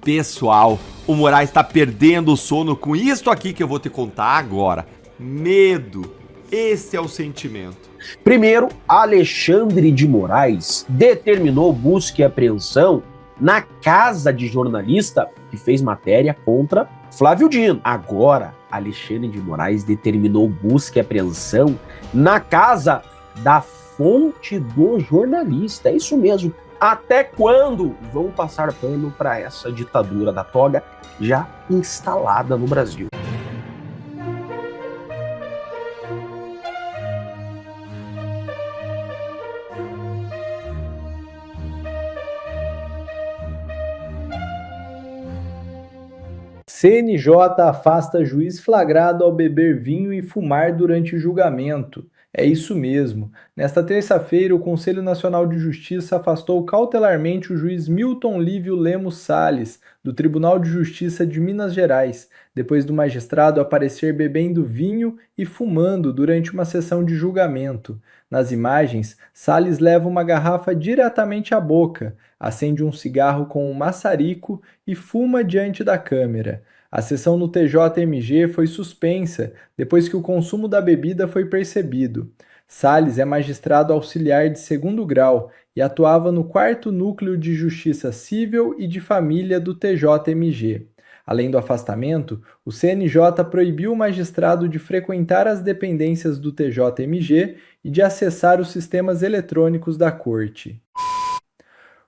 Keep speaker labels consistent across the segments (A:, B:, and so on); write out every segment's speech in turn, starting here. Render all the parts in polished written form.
A: Pessoal, o Moraes está perdendo o sono com isto aqui que eu vou te contar agora. Medo. Esse é o sentimento.
B: Primeiro, Alexandre de Moraes determinou busca e apreensão na casa de jornalista que fez matéria contra Flávio Dino. Agora, Alexandre de Moraes determinou busca e apreensão na casa da fonte do jornalista. É isso mesmo. Até quando vão passar pano para essa ditadura da toga já instalada no Brasil?
C: CNJ afasta juiz flagrado ao beber vinho e fumar durante o julgamento. É isso mesmo. Nesta terça-feira, o Conselho Nacional de Justiça afastou cautelarmente o juiz Milton Lívio Lemos Salles, do Tribunal de Justiça de Minas Gerais, depois do magistrado aparecer bebendo vinho e fumando durante uma sessão de julgamento. Nas imagens, Salles leva uma garrafa diretamente à boca, acende um cigarro com um maçarico e fuma diante da câmera. A sessão no TJMG foi suspensa depois que o consumo da bebida foi percebido. Salles é magistrado auxiliar de segundo grau e atuava no 4º Núcleo de Justiça Civil e de Família do TJMG. Além do afastamento, o CNJ proibiu o magistrado de frequentar as dependências do TJMG e de acessar os sistemas eletrônicos da Corte.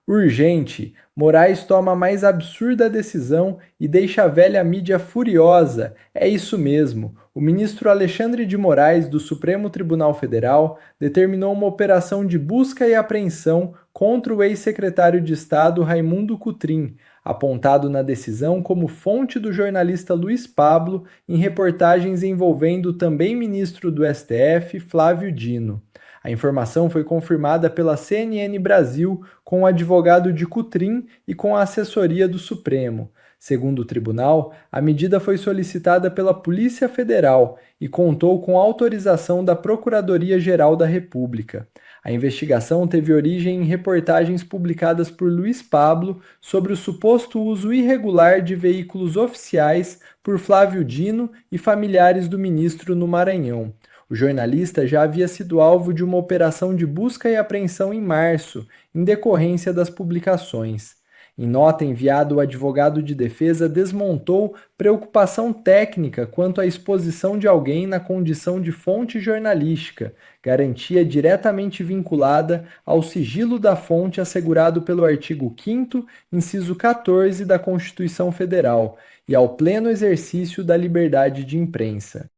C: Urgente, Moraes toma a mais absurda decisão e deixa a velha mídia furiosa. É isso mesmo. O ministro Alexandre de Moraes, do Supremo Tribunal Federal, determinou uma operação de busca e apreensão contra o ex-secretário de Estado Raimundo Cotrim, apontado na decisão como fonte do jornalista Luiz Pablo em reportagens envolvendo o também ministro do STF, Flávio Dino. A informação foi confirmada pela CNN Brasil com o advogado de Cotrim e com a assessoria do Supremo. Segundo o tribunal, a medida foi solicitada pela Polícia Federal e contou com autorização da Procuradoria-Geral da República. A investigação teve origem em reportagens publicadas por Luiz Pablo sobre o suposto uso irregular de veículos oficiais por Flávio Dino e familiares do ministro no Maranhão. O jornalista já havia sido alvo de uma operação de busca e apreensão em março, em decorrência das publicações. Em nota enviada, o advogado de defesa desmontou preocupação técnica quanto à exposição de alguém na condição de fonte jornalística, garantia diretamente vinculada ao sigilo da fonte assegurado pelo artigo 5º, inciso 14 da Constituição Federal, e ao pleno exercício da liberdade de imprensa.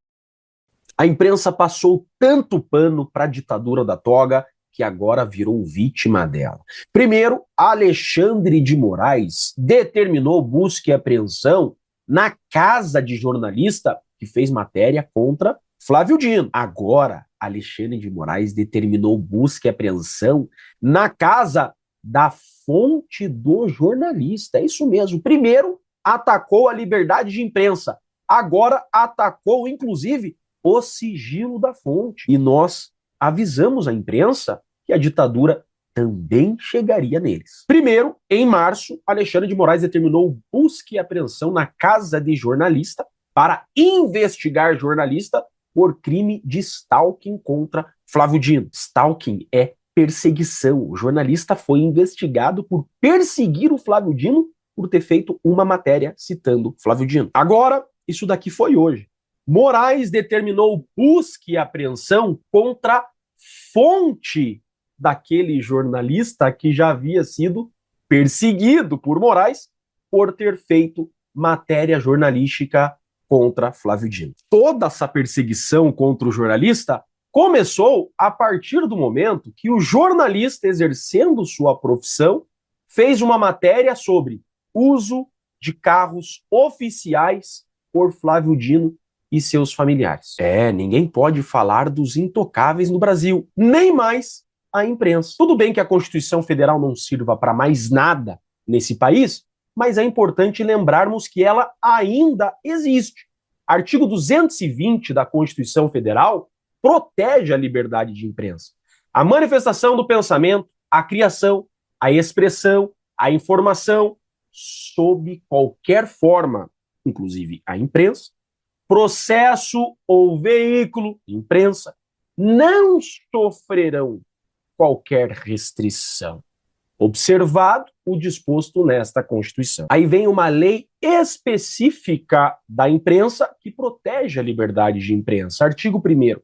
B: A imprensa passou tanto pano para a ditadura da toga que agora virou vítima dela. Primeiro, Alexandre de Moraes determinou busca e apreensão na casa de jornalista que fez matéria contra Flávio Dino. Agora, Alexandre de Moraes determinou busca e apreensão na casa da fonte do jornalista. É isso mesmo. Primeiro, atacou a liberdade de imprensa. Agora, atacou, inclusive, o sigilo da fonte. E nós avisamos a imprensa que a ditadura também chegaria neles. Primeiro, em março, Alexandre de Moraes determinou busca e apreensão na casa de jornalista para investigar jornalista por crime de stalking contra Flávio Dino. Stalking é perseguição. O jornalista foi investigado por perseguir o Flávio Dino por ter feito uma matéria citando Flávio Dino. Agora, isso daqui foi hoje. Moraes determinou busca e apreensão contra fonte daquele jornalista que já havia sido perseguido por Moraes por ter feito matéria jornalística contra Flávio Dino. Toda essa perseguição contra o jornalista começou a partir do momento que o jornalista, exercendo sua profissão, fez uma matéria sobre uso de carros oficiais por Flávio Dino e seus familiares. Ninguém pode falar dos intocáveis no Brasil, nem mais a imprensa. Tudo bem que a Constituição Federal não sirva para mais nada nesse país, mas é importante lembrarmos que ela ainda existe. Artigo 220 da Constituição Federal protege a liberdade de imprensa. A manifestação do pensamento, a criação, a expressão, a informação sob qualquer forma, inclusive a imprensa, processo ou veículo de imprensa, não sofrerão qualquer restrição, observado o disposto nesta Constituição. Aí vem uma lei específica da imprensa que protege a liberdade de imprensa. Artigo 1º.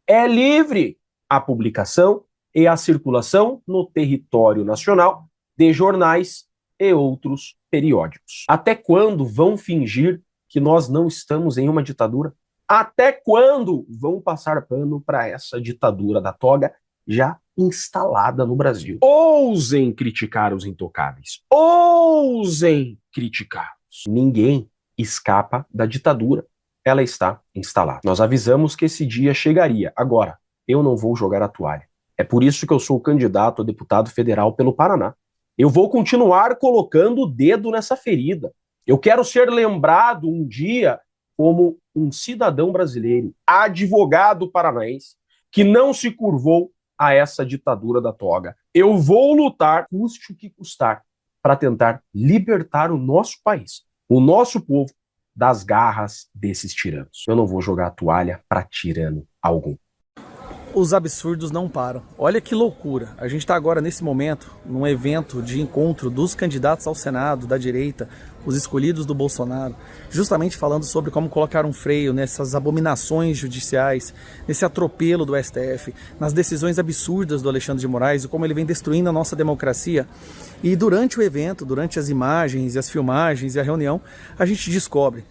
B: É livre a publicação e a circulação no território nacional de jornais e outros periódicos. Até quando vão fingir que nós não estamos em uma ditadura? Até quando vão passar pano para essa ditadura da toga já instalada no Brasil? Ousem criticar os intocáveis. Ousem criticá-los. Ninguém escapa da ditadura. Ela está instalada. Nós avisamos que esse dia chegaria. Agora, eu não vou jogar a toalha. É por isso que eu sou candidato a deputado federal pelo Paraná. Eu vou continuar colocando o dedo nessa ferida. Eu quero ser lembrado um dia como um cidadão brasileiro, advogado paranaense, que não se curvou a essa ditadura da toga. Eu vou lutar, custe o que custar, para tentar libertar o nosso país, o nosso povo, das garras desses tiranos. Eu não vou jogar a toalha para tirano algum.
D: Os absurdos não param. Olha que loucura. A gente está agora, nesse momento, num evento de encontro dos candidatos ao Senado, da direita, os escolhidos do Bolsonaro, justamente falando sobre como colocar um freio nessas abominações judiciais, nesse atropelo do STF, nas decisões absurdas do Alexandre de Moraes e como ele vem destruindo a nossa democracia. E durante o evento, durante as imagens e as filmagens e a reunião, a gente descobre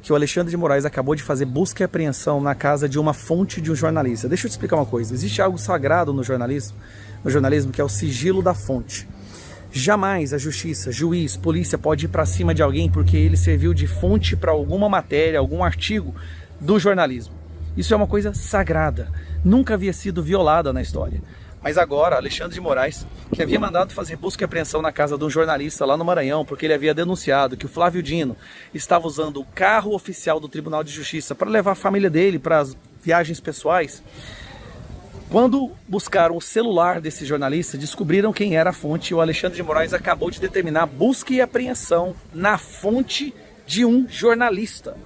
D: que o Alexandre de Moraes acabou de fazer busca e apreensão na casa de uma fonte de um jornalista. Deixa eu te explicar uma coisa. Existe algo sagrado no jornalismo que é o sigilo da fonte. Jamais a justiça, juiz, polícia pode ir para cima de alguém porque ele serviu de fonte para alguma matéria, algum artigo do jornalismo. Isso é uma coisa sagrada. Nunca havia sido violada na história. Mas agora, Alexandre de Moraes, que havia mandado fazer busca e apreensão na casa de um jornalista lá no Maranhão, porque ele havia denunciado que o Flávio Dino estava usando o carro oficial do Tribunal de Justiça para levar a família dele para as viagens pessoais. Quando buscaram o celular desse jornalista, descobriram quem era a fonte e o Alexandre de Moraes acabou de determinar busca e apreensão na fonte de um jornalista.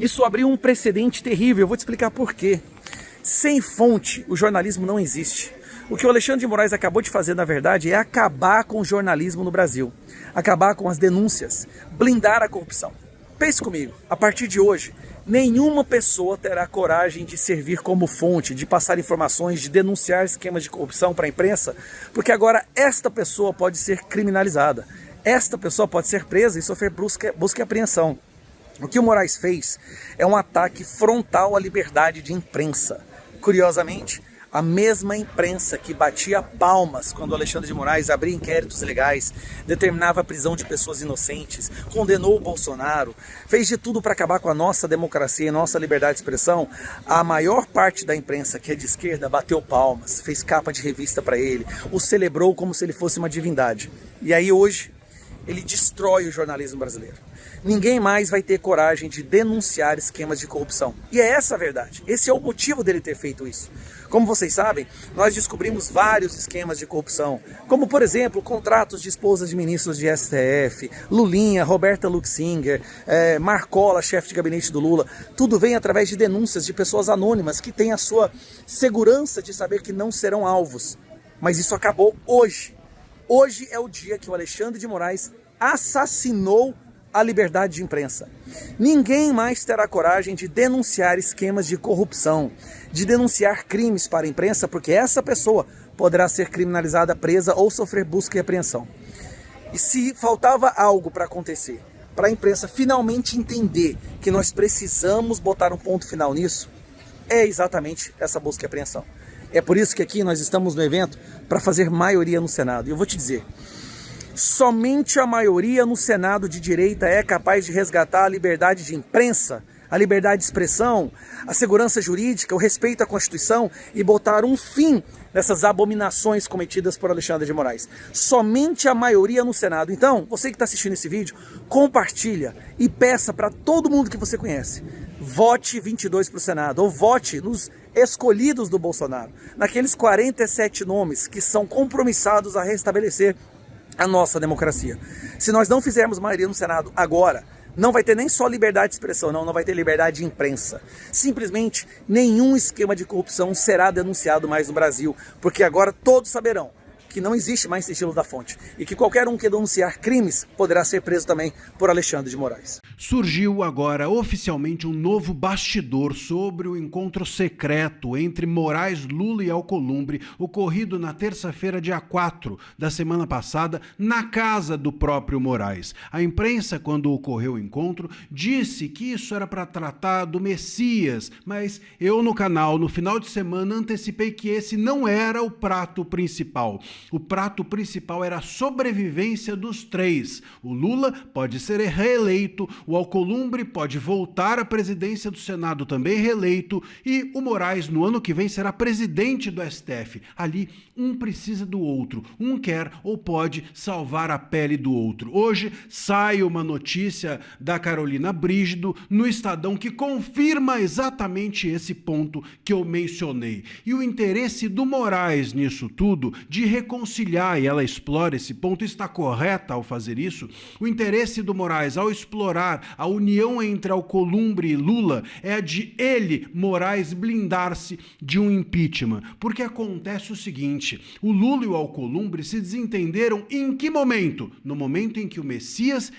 D: Isso abriu um precedente terrível, eu vou te explicar por quê. Sem fonte, o jornalismo não existe. O que o Alexandre de Moraes acabou de fazer, na verdade, é acabar com o jornalismo no Brasil. Acabar com as denúncias, blindar a corrupção. Pense comigo, a partir de hoje, nenhuma pessoa terá coragem de servir como fonte, de passar informações, de denunciar esquemas de corrupção para a imprensa, porque agora esta pessoa pode ser criminalizada. Esta pessoa pode ser presa e sofrer busca e apreensão. O que o Moraes fez é um ataque frontal à liberdade de imprensa. Curiosamente, a mesma imprensa que batia palmas quando Alexandre de Moraes abria inquéritos legais, determinava a prisão de pessoas inocentes, condenou o Bolsonaro, fez de tudo para acabar com a nossa democracia e nossa liberdade de expressão, a maior parte da imprensa, que é de esquerda, bateu palmas, fez capa de revista para ele, o celebrou como se ele fosse uma divindade. E aí hoje, ele destrói o jornalismo brasileiro. Ninguém mais vai ter coragem de denunciar esquemas de corrupção. E é essa a verdade. Esse é o motivo dele ter feito isso. Como vocês sabem, nós descobrimos vários esquemas de corrupção, como, por exemplo, contratos de esposas de ministros de STF, Lulinha, Roberta Luxinger, Marcola, chefe de gabinete do Lula. Tudo vem através de denúncias de pessoas anônimas que têm a sua segurança de saber que não serão alvos. Mas isso acabou hoje. Hoje é o dia que o Alexandre de Moraes assassinou a liberdade de imprensa. Ninguém mais terá coragem de denunciar esquemas de corrupção, de denunciar crimes para a imprensa, porque essa pessoa poderá ser criminalizada, presa ou sofrer busca e apreensão. E se faltava algo para acontecer, para a imprensa finalmente entender que nós precisamos botar um ponto final nisso, é exatamente essa busca e apreensão. É por isso que aqui nós estamos no evento para fazer maioria no Senado. E eu vou te dizer, somente a maioria no Senado de direita é capaz de resgatar a liberdade de imprensa, a liberdade de expressão, a segurança jurídica, o respeito à Constituição e botar um fim nessas abominações cometidas por Alexandre de Moraes. Somente a maioria no Senado. Então, você que está assistindo esse vídeo, compartilha e peça para todo mundo que você conhece. Vote 22 para o Senado, ou vote nos escolhidos do Bolsonaro, naqueles 47 nomes que são compromissados a restabelecer a nossa democracia. Se nós não fizermos maioria no Senado agora, não vai ter nem só liberdade de expressão, não vai ter liberdade de imprensa. Simplesmente nenhum esquema de corrupção será denunciado mais no Brasil, porque agora todos saberão que não existe mais sigilo da fonte e que qualquer um que denunciar crimes poderá ser preso também por Alexandre de Moraes.
E: Surgiu agora oficialmente um novo bastidor sobre o encontro secreto entre Moraes, Lula e Alcolumbre, ocorrido na terça-feira, dia 4 da semana passada, na casa do próprio Moraes. A imprensa, quando ocorreu o encontro, disse que isso era para tratar do Messias, mas eu no canal, no final de semana, antecipei que esse não era o prato principal. O prato principal era a sobrevivência dos três. O Lula pode ser reeleito, o Alcolumbre pode voltar à presidência do Senado também reeleito e o Moraes no ano que vem será presidente do STF. Ali um precisa do outro, um quer ou pode salvar a pele do outro. Hoje sai uma notícia da Carolina Brígido no Estadão que confirma exatamente esse ponto que eu mencionei. E o interesse do Moraes nisso tudo, de reconciliar, e ela explora esse ponto, está correta ao fazer isso, o interesse do Moraes ao explorar a união entre Alcolumbre e Lula é a de ele, Moraes, blindar-se de um impeachment. Porque acontece o seguinte, o Lula e o Alcolumbre se desentenderam em que momento? No momento em que o Messias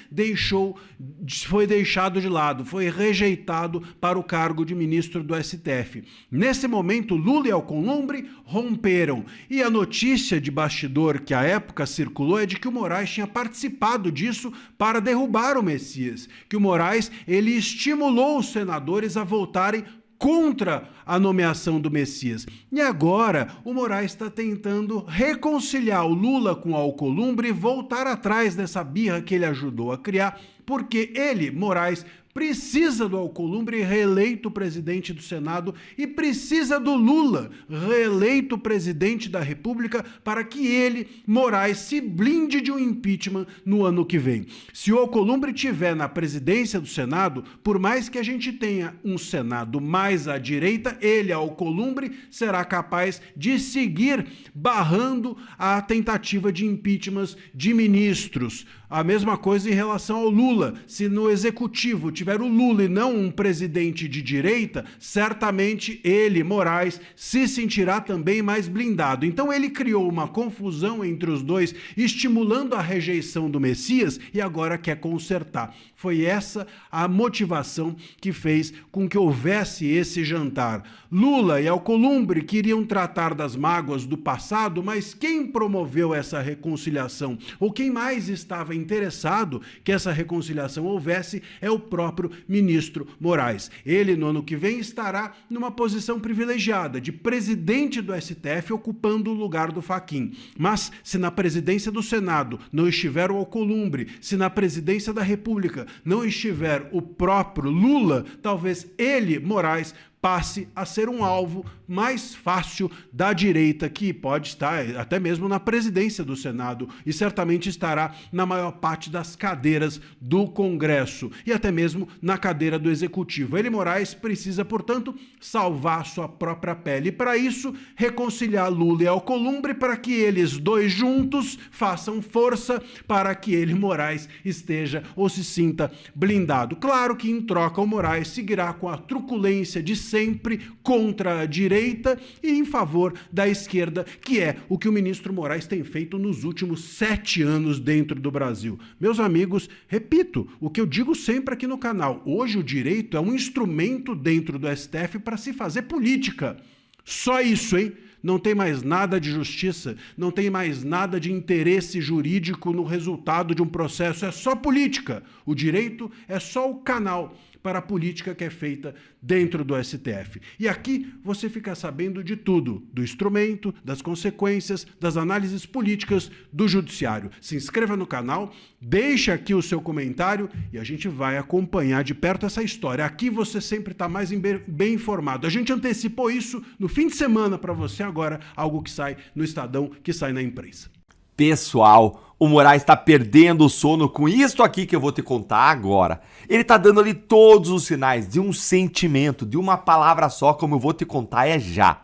E: foi deixado de lado, foi rejeitado para o cargo de ministro do STF. Nesse momento, Lula e Alcolumbre romperam. E a notícia de bastidor que à época circulou é de que o Moraes tinha participado disso para derrubar o Messias, que o Moraes ele estimulou os senadores a votarem contra a nomeação do Messias. E agora o Moraes está tentando reconciliar o Lula com o Alcolumbre e voltar atrás dessa birra que ele ajudou a criar, porque ele, Moraes, precisa do Alcolumbre reeleito presidente do Senado e precisa do Lula reeleito presidente da República para que ele, Moraes, se blinde de um impeachment no ano que vem. Se o Alcolumbre estiver na presidência do Senado, por mais que a gente tenha um Senado mais à direita, ele, Alcolumbre, será capaz de seguir barrando a tentativa de impeachment de ministros. A mesma coisa em relação ao Lula. Se no executivo tiver o Lula e não um presidente de direita, certamente ele, Moraes, se sentirá também mais blindado. Então ele criou uma confusão entre os dois, estimulando a rejeição do Messias e agora quer consertar. Foi essa a motivação que fez com que houvesse esse jantar. Lula e Alcolumbre queriam tratar das mágoas do passado, mas quem promoveu essa reconciliação, ou quem mais estava interessado que essa reconciliação houvesse, é o próprio ministro Moraes. Ele, no ano que vem, estará numa posição privilegiada, de presidente do STF, ocupando o lugar do Fachin. Mas, se na presidência do Senado não estiver o Alcolumbre, se na presidência da República não estiver o próprio Lula, talvez ele, Moraes, passe a ser um alvo mais fácil da direita, que pode estar até mesmo na presidência do Senado e certamente estará na maior parte das cadeiras do Congresso e até mesmo na cadeira do Executivo. Ele, Moraes, precisa, portanto, salvar sua própria pele e, para isso, reconciliar Lula e Alcolumbre para que eles dois juntos façam força para que ele, Moraes, esteja ou se sinta blindado. Claro que, em troca, o Moraes seguirá com a truculência de sempre contra a direita e em favor da esquerda, que é o que o ministro Moraes tem feito nos últimos 7 anos dentro do Brasil. Meus amigos, repito, o que eu digo sempre aqui no canal, hoje o direito é um instrumento dentro do STF para se fazer política. Só isso, hein? Não tem mais nada de justiça, não tem mais nada de interesse jurídico no resultado de um processo, é só política. O direito é só o canal para a política que é feita dentro do STF. E aqui você fica sabendo de tudo, do instrumento, das consequências, das análises políticas do judiciário. Se inscreva no canal, deixa aqui o seu comentário e a gente vai acompanhar de perto essa história. Aqui você sempre está mais bem informado. A gente antecipou isso no fim de semana para você agora, algo que sai no Estadão, que sai na imprensa.
A: Pessoal, o Moraes está perdendo o sono com isso aqui que eu vou te contar agora. Ele tá dando ali todos os sinais de um sentimento, de uma palavra só, como eu vou te contar é já.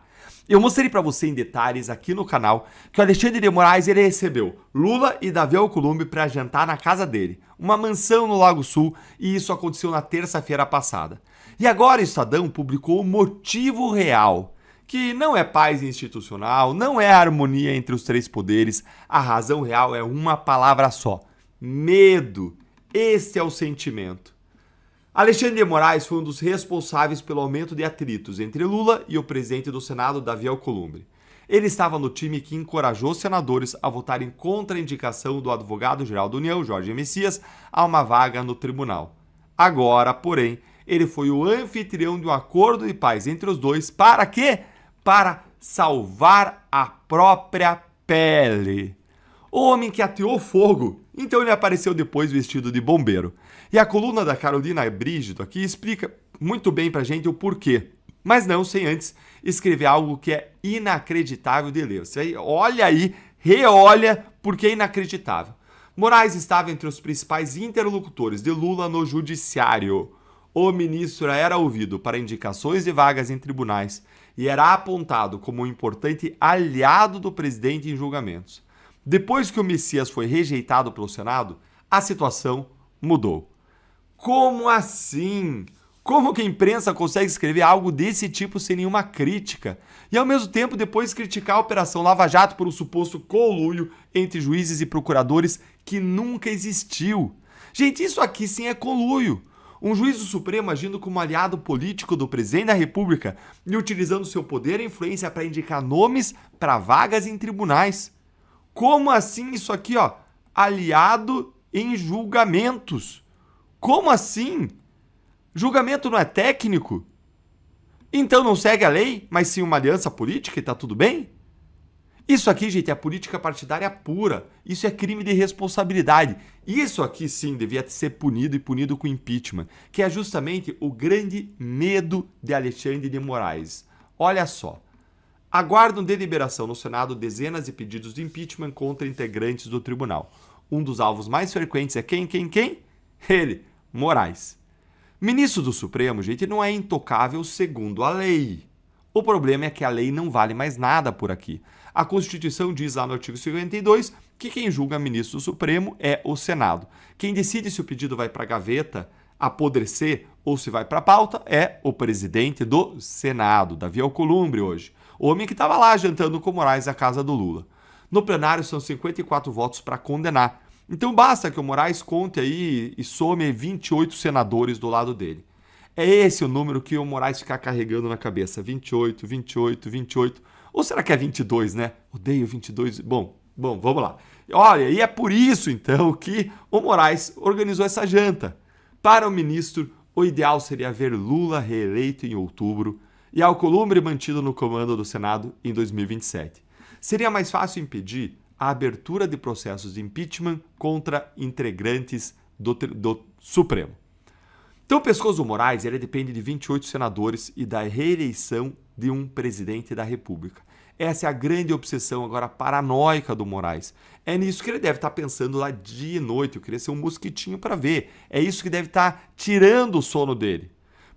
A: Eu mostrei para você em detalhes aqui no canal que o Alexandre de Moraes ele recebeu Lula e Davi Alcolumbre para jantar na casa dele, uma mansão no Lago Sul, e isso aconteceu na terça-feira passada. E agora o Estadão publicou o motivo real, que não é paz institucional, não é harmonia entre os três poderes, a razão real é uma palavra só: medo. Esse é o sentimento. Alexandre de Moraes foi um dos responsáveis pelo aumento de atritos entre Lula e o presidente do Senado, Davi Alcolumbre. Ele estava no time que encorajou senadores a votarem contra a indicação do advogado-geral da União, Jorge Messias, a uma vaga no tribunal. Agora, porém, ele foi o anfitrião de um acordo de paz entre os dois. Para quê? Para salvar a própria pele. O homem que ateou fogo, então ele apareceu depois vestido de bombeiro. E a coluna da Carolina Brígido aqui explica muito bem pra gente o porquê. Mas não sem antes escrever algo que é inacreditável de ler. Você olha aí, reolha, porque é inacreditável. Moraes estava entre os principais interlocutores de Lula no judiciário. O ministro era ouvido para indicações de vagas em tribunais e era apontado como um importante aliado do presidente em julgamentos. Depois que o Messias foi rejeitado pelo Senado, a situação mudou. Como assim? Como que a imprensa consegue escrever algo desse tipo sem nenhuma crítica? E ao mesmo tempo depois criticar a Operação Lava Jato por um suposto conluio entre juízes e procuradores que nunca existiu. Gente, isso aqui sim é conluio. Um juiz do Supremo agindo como aliado político do presidente da República e utilizando seu poder e influência para indicar nomes para vagas em tribunais. Como assim isso aqui, ó? Aliado em julgamentos. Como assim? Julgamento não é técnico? Então não segue a lei, mas sim uma aliança política e tá tudo bem? Isso aqui, gente, é política partidária pura. Isso é crime de responsabilidade. Isso aqui sim devia ser punido e punido com impeachment, que é justamente o grande medo de Alexandre de Moraes. Olha só. Aguardam deliberação no Senado dezenas de pedidos de impeachment contra integrantes do tribunal. Um dos alvos mais frequentes é quem? Ele, Moraes. Ministro do Supremo, gente, não é intocável segundo a lei. O problema é que a lei não vale mais nada por aqui. A Constituição diz lá no artigo 52 que quem julga ministro do Supremo é o Senado. Quem decide se o pedido vai para a gaveta, apodrecer ou se vai para a pauta é o presidente do Senado, Davi Alcolumbre hoje. O homem que estava lá jantando com Moraes na casa do Lula. No plenário são 54 votos para condenar. Então basta que o Moraes conte aí e some 28 senadores do lado dele. É esse o número que o Moraes fica carregando na cabeça. 28, 28, 28. Ou será que é 22, né? Odeio 22. Bom, vamos lá. Olha, e é por isso então que o Moraes organizou essa janta. Para o ministro, o ideal seria ver Lula reeleito em outubro e Alcolumbre mantido no comando do Senado em 2027. Seria mais fácil impedir a abertura de processos de impeachment contra integrantes do Supremo. Então o pescoço do Moraes ele depende de 28 senadores e da reeleição de um presidente da República. Essa é a grande obsessão agora paranoica do Moraes. É nisso que ele deve estar pensando lá dia e noite. Eu queria ser um mosquitinho para ver. É isso que deve estar tirando o sono dele.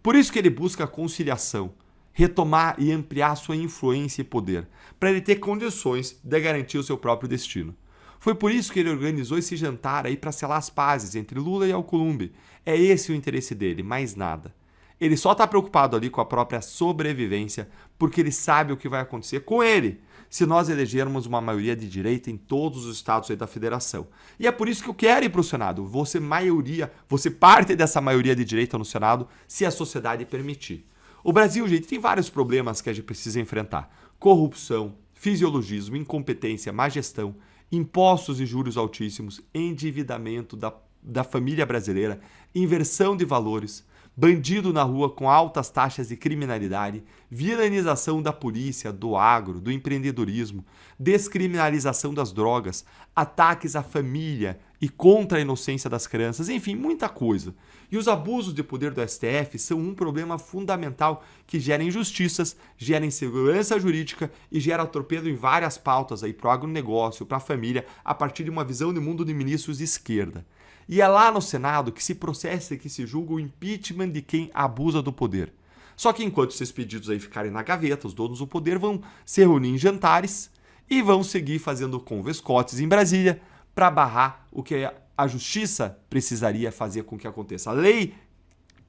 A: Por isso que ele busca a conciliação, retomar e ampliar sua influência e poder, para ele ter condições de garantir o seu próprio destino. Foi por isso que ele organizou esse jantar aí para selar as pazes entre Lula e Alcolumbre. É esse o interesse dele, mais nada. Ele só está preocupado ali com a própria sobrevivência, porque ele sabe o que vai acontecer com ele se nós elegermos uma maioria de direita em todos os estados aí da federação. E é por isso que eu quero ir para o Senado. Você parte dessa maioria de direita no Senado, se a sociedade permitir. O Brasil, gente, tem vários problemas que a gente precisa enfrentar. Corrupção, fisiologismo, incompetência, má gestão, impostos e juros altíssimos, endividamento da família brasileira, inversão de valores, bandido na rua com altas taxas de criminalidade, vilanização da polícia, do agro, do empreendedorismo, descriminalização das drogas, ataques à família e contra a inocência das crianças, enfim, muita coisa. E os abusos de poder do STF são um problema fundamental que gera injustiças, gera insegurança jurídica e gera atropelo em várias pautas aí para o agronegócio, para a família, a partir de uma visão de mundo de ministros de esquerda. E é lá no Senado que se processa e que se julga o impeachment de quem abusa do poder. Só que enquanto esses pedidos aí ficarem na gaveta, os donos do poder vão se reunir em jantares e vão seguir fazendo convescotes em Brasília para barrar o que a justiça precisaria fazer com que aconteça. A lei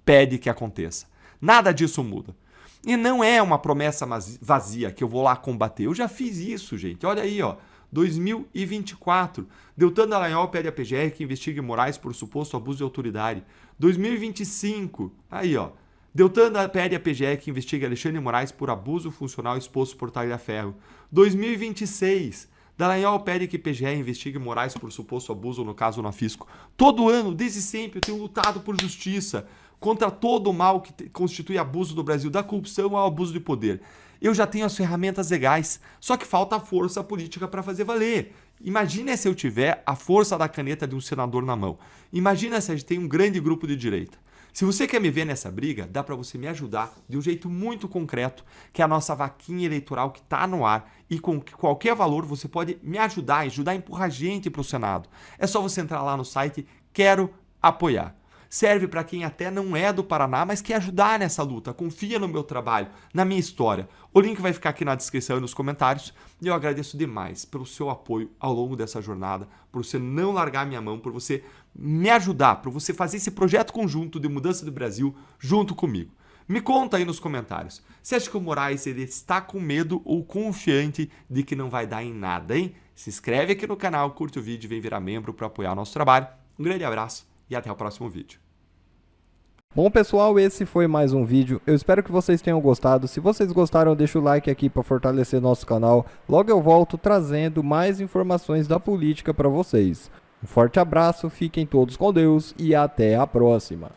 A: pede que aconteça. Nada disso muda. E não é uma promessa vazia que eu vou lá combater. Eu já fiz isso, gente. Olha aí, ó. 2024. Deltan Dallagnol pede à PGR que investigue Moraes por suposto abuso de autoridade. 2025. Aí, ó. Deltan pede à PGR que investigue Alexandre de Moraes por abuso funcional exposto por Tagliaferro. 2026. Dallagnol pede que PGR investigue Moraes por suposto abuso no caso Unafisco. Todo ano, desde sempre, eu tenho lutado por justiça contra todo o mal que constitui abuso do Brasil, da corrupção ao abuso de poder. Eu já tenho as ferramentas legais, só que falta a força política para fazer valer. Imagina se eu tiver a força da caneta de um senador na mão. Imagina se a gente tem um grande grupo de direita. Se você quer me ver nessa briga, dá para você me ajudar de um jeito muito concreto, que é a nossa vaquinha eleitoral que está no ar, e com qualquer valor você pode me ajudar a empurrar gente para o Senado. É só você entrar lá no site Quero Apoiar. Serve para quem até não é do Paraná, mas quer ajudar nessa luta, confia no meu trabalho, na minha história. O link vai ficar aqui na descrição e nos comentários, e eu agradeço demais pelo seu apoio ao longo dessa jornada, por você não largar minha mão, por você me ajudar, por você fazer esse projeto conjunto de mudança do Brasil junto comigo. Me conta aí nos comentários, você acha que o Moraes ele está com medo ou confiante de que não vai dar em nada, hein? Se inscreve aqui no canal, curte o vídeo e vem virar membro para apoiar o nosso trabalho. Um grande abraço e até o próximo vídeo.
F: Bom pessoal, esse foi mais um vídeo, eu espero que vocês tenham gostado. Se vocês gostaram, deixa o like aqui para fortalecer nosso canal. Logo eu volto trazendo mais informações da política para vocês. Um forte abraço, fiquem todos com Deus e até a próxima.